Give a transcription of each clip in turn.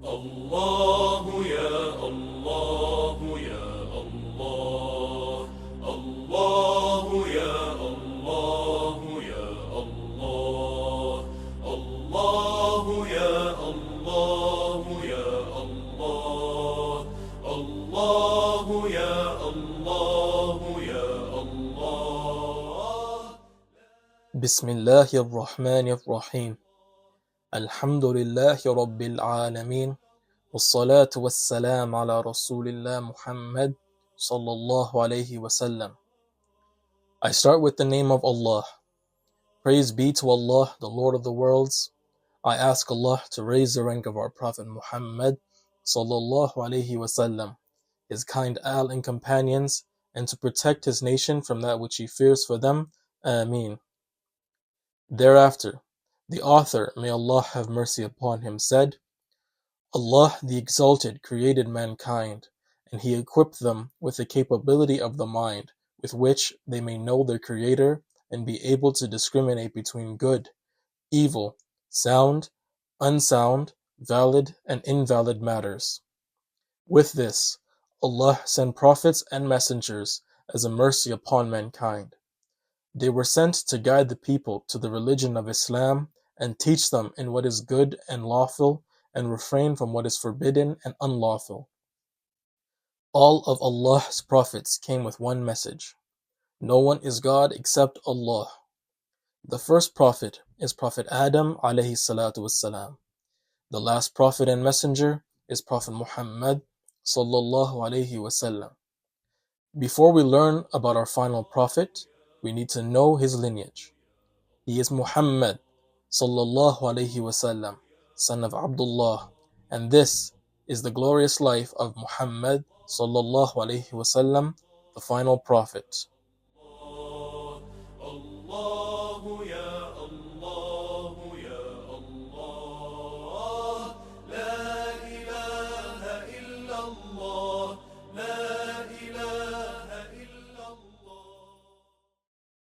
الله يا الله يا الله الله يا الله يا الله الله يا الله يا الله الله يا الله يا الله بسم الله الرحمن الرحيم الحمد لله رب العالمين والصلاة والسلام على رسول الله Muhammad sallallahu alayhi wasallam. I start with the name of Allah. Praise be to Allah, the Lord of the worlds. I ask Allah to raise the rank of our Prophet Muhammad sallallahu alayhi wasallam, his kind al and companions, and to protect his nation from that which he fears for them. Ameen. Thereafter, the author, may Allah have mercy upon him, said, Allah the Exalted created mankind, and He equipped them with the capability of the mind, with which they may know their Creator and be able to discriminate between good, evil, sound, unsound, valid, and invalid matters. With this, Allah sent prophets and messengers as a mercy upon mankind. They were sent to guide the people to the religion of Islam and teach them in what is good and lawful and refrain from what is forbidden and unlawful. All of Allah's prophets came with one message. No one is God except Allah. The first prophet is Prophet Adam alayhi salatu wassalam. The last prophet and messenger is Prophet Muhammad sallallahu alayhi wasallam. Before we learn about our final prophet, we need to know his lineage. He is Muhammad sallallahu alayhi wasallam, son of Abdullah, and this is the glorious life of Muhammad sallallahu alayhi wasallam, the final prophet.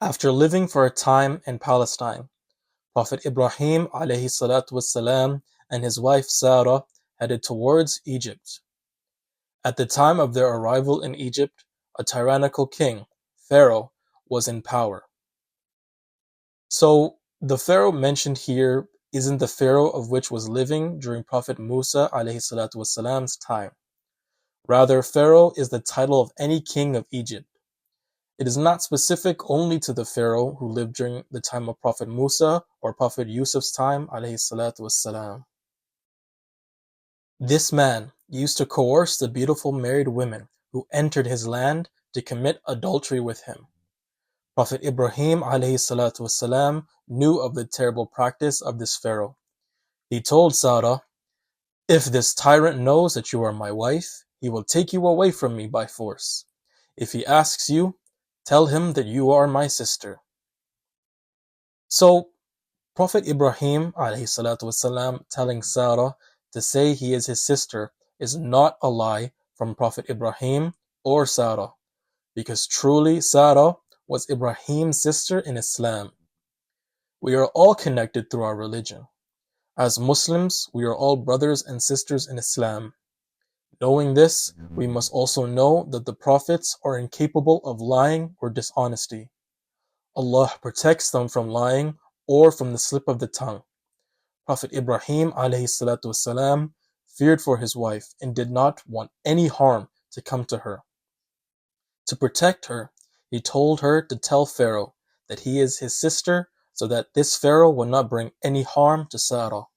After living for a time in Palestine, Prophet Ibrahim alayhi salatu wassalam and his wife Sarah headed towards Egypt. At the time of their arrival in Egypt, a tyrannical king, Pharaoh, was in power. So the Pharaoh mentioned here isn't the Pharaoh of which was living during Prophet Musa alayhi salatu wassalam's time. Rather, Pharaoh is the title of any king of Egypt. It is not specific only to the Pharaoh who lived during the time of Prophet Musa or Prophet Yusuf's time alayhi salatu wassalam. This man used to coerce the beautiful married women who entered his land to commit adultery with him. Prophet Ibrahim alayhi salatu wassalam knew of the terrible practice of this Pharaoh. He told Sarah, "If this tyrant knows that you are my wife, he will take you away from me by force. If he asks you, tell him that you are my sister." So, Prophet Ibrahim alayhi salatu wasalam telling Sarah to say he is his sister is not a lie from Prophet Ibrahim or Sarah, because truly Sarah was Ibrahim's sister in Islam. We are all connected through our religion. As Muslims, we are all brothers and sisters in Islam. Knowing this, we must also know that the prophets are incapable of lying or dishonesty. Allah protects them from lying or from the slip of the tongue. Prophet Ibrahim alayhi salatu wasalam feared for his wife and did not want any harm to come to her. To protect her, he told her to tell Pharaoh that he is his sister so that this Pharaoh will not bring any harm to Sarah.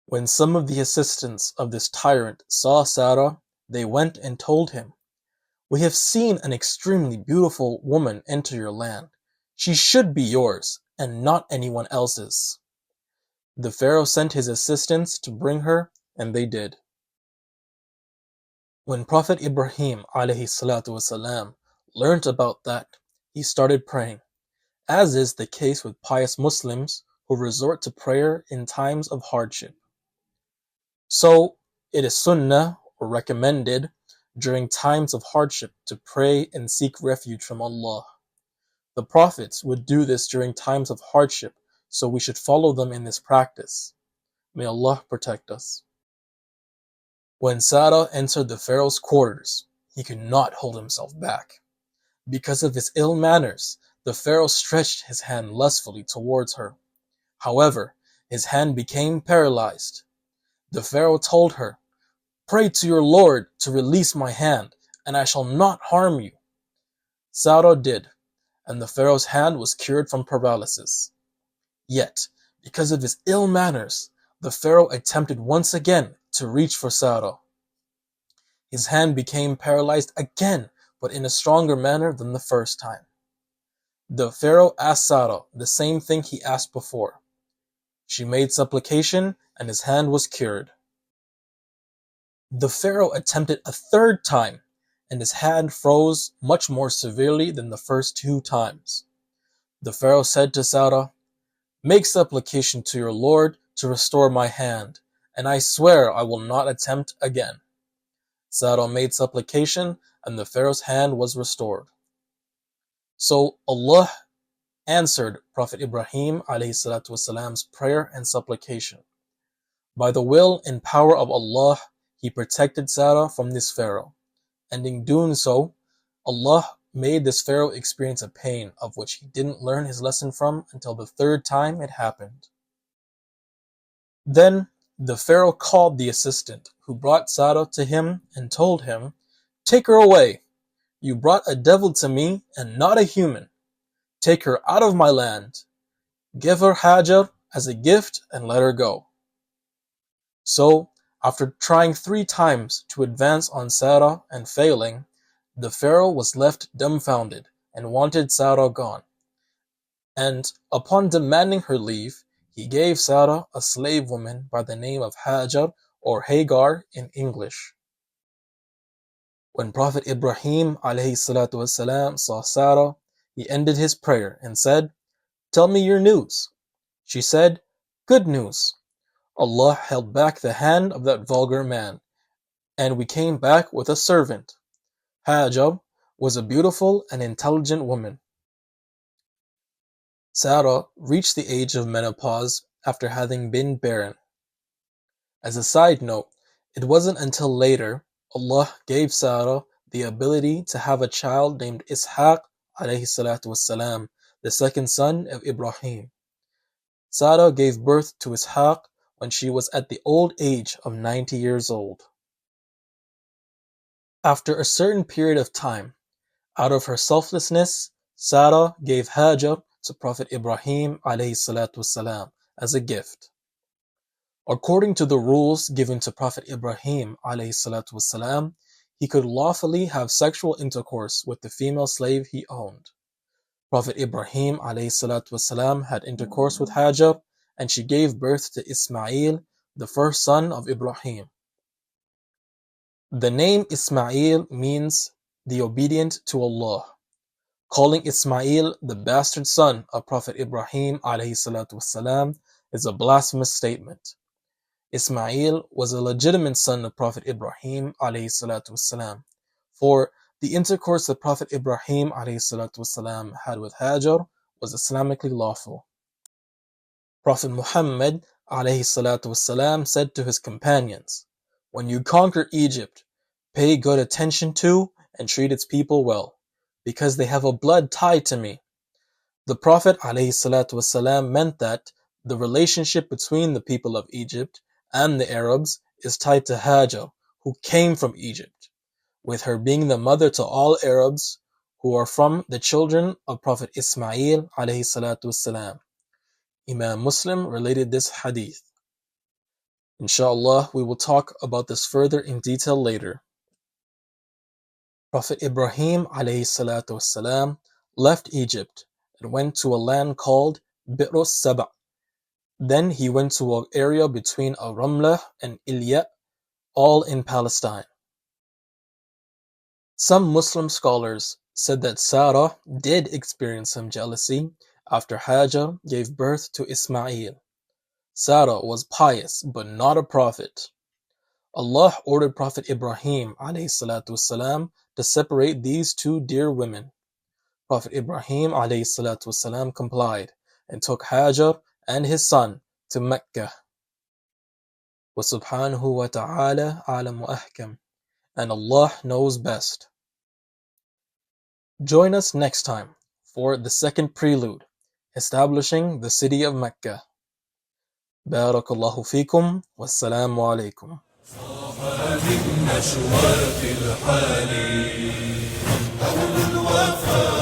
When some of the assistants of this tyrant saw Sarah, they went and told him, "We have seen an extremely beautiful woman enter your land. She should be yours, and not anyone else's." The Pharaoh sent his assistants to bring her, and they did. When Prophet Ibrahim alayhi salatu wasalam learnt about that, he started praying, as is the case with pious Muslims who resort to prayer in times of hardship. So, it is sunnah or recommended during times of hardship to pray and seek refuge from Allah. The prophets would do this during times of hardship, so we should follow them in this practice. May Allah protect us. When Sarah entered the Pharaoh's quarters, he could not hold himself back. Because of his ill manners, the Pharaoh stretched his hand lustfully towards her. However, his hand became paralyzed. The Pharaoh told her, "Pray to your Lord to release my hand, and I shall not harm you." Sarah did, and the Pharaoh's hand was cured from paralysis. Yet, because of his ill manners, the Pharaoh attempted once again to reach for Sarah. His hand became paralyzed again, but in a stronger manner than the first time. The Pharaoh asked Sarah the same thing he asked before. She made supplication, and his hand was cured. The Pharaoh attempted a third time, and his hand froze much more severely than the first two times. The Pharaoh said to Sarah, "Make supplication to your Lord to restore my hand, and I swear I will not attempt again." Sarah made supplication, and the Pharaoh's hand was restored. So Allah answered Prophet Ibrahim (AlayHis prayer and supplication. By the will and power of Allah, He protected Sarah from this Pharaoh, and in doing so, Allah made this Pharaoh experience a pain of which he didn't learn his lesson from until the third time it happened. Then the Pharaoh called the assistant who brought Sarah to him and told him, "Take her away. You brought a devil to me and not a human. Take her out of my land. Give her Hajar as a gift and let her go." So, after trying 3 times to advance on Sarah and failing, the Pharaoh was left dumbfounded and wanted Sarah gone. And upon demanding her leave, he gave Sarah a slave woman by the name of Hajar or Hagar in English. When Prophet Ibrahim (AlayHis saw Sarah, he ended his prayer and said, "Tell me your news." She said, "Good news. Allah held back the hand of that vulgar man, and we came back with a servant." Hajar was a beautiful and intelligent woman. Sarah reached the age of menopause after having been barren. As a side note, it wasn't until later Allah gave Sarah the ability to have a child named Ishaq (AlayHis the second son of Ibrahim. Sarah gave birth to Ishaq when she was at the old age of 90 years old. After a certain period of time, out of her selflessness, Sarah gave Hajar to Prophet Ibrahim (AlayHis as a gift. According to the rules given to Prophet Ibrahim (AlayHis he could lawfully have sexual intercourse with the female slave he owned. Prophet Ibrahim (AlayHis had intercourse with Hajar, and she gave birth to Ismail, the first son of Ibrahim. The name Ismail means the obedient to Allah. Calling Ismail the bastard son of Prophet Ibrahim (AlayHis is a blasphemous statement. Ismail was a legitimate son of Prophet Ibrahim (AlayHis for the intercourse that Prophet Ibrahim (AlayHis had with Hajar was Islamically lawful. Prophet Muhammad (AlayHis said to his companions, "When you conquer Egypt, pay good attention to and treat its people well, because they have a blood tie to me." The Prophet (AlayHis meant that the relationship between the people of Egypt and the Arabs is tied to Hajar, who came from Egypt, with her being the mother to all Arabs who are from the children of Prophet Ismail (AlayHis). Imam Muslim related this hadith. Inshallah, we will talk about this further in detail later. Prophet Ibrahim (AlayHis) left Egypt and went to a land called Bi'r Saba. Then he went to an area between Ramlah and Ilyat, all in Palestine. Some Muslim scholars said that Sarah did experience some jealousy after Hajar gave birth to Ismail. Sarah was pious but not a prophet. Allah ordered Prophet Ibrahim (AlayHis) to separate these two dear women. Prophet Ibrahim (AlayHis) complied and took Hajar and his son to Mecca. وسبحانه وتعالى أعلم وأحكم, and Allah knows best. Join us next time for the second prelude, establishing the city of Mecca. بارك الله فيكم والسلام عليكم. من نشوات الحال قول الوفاء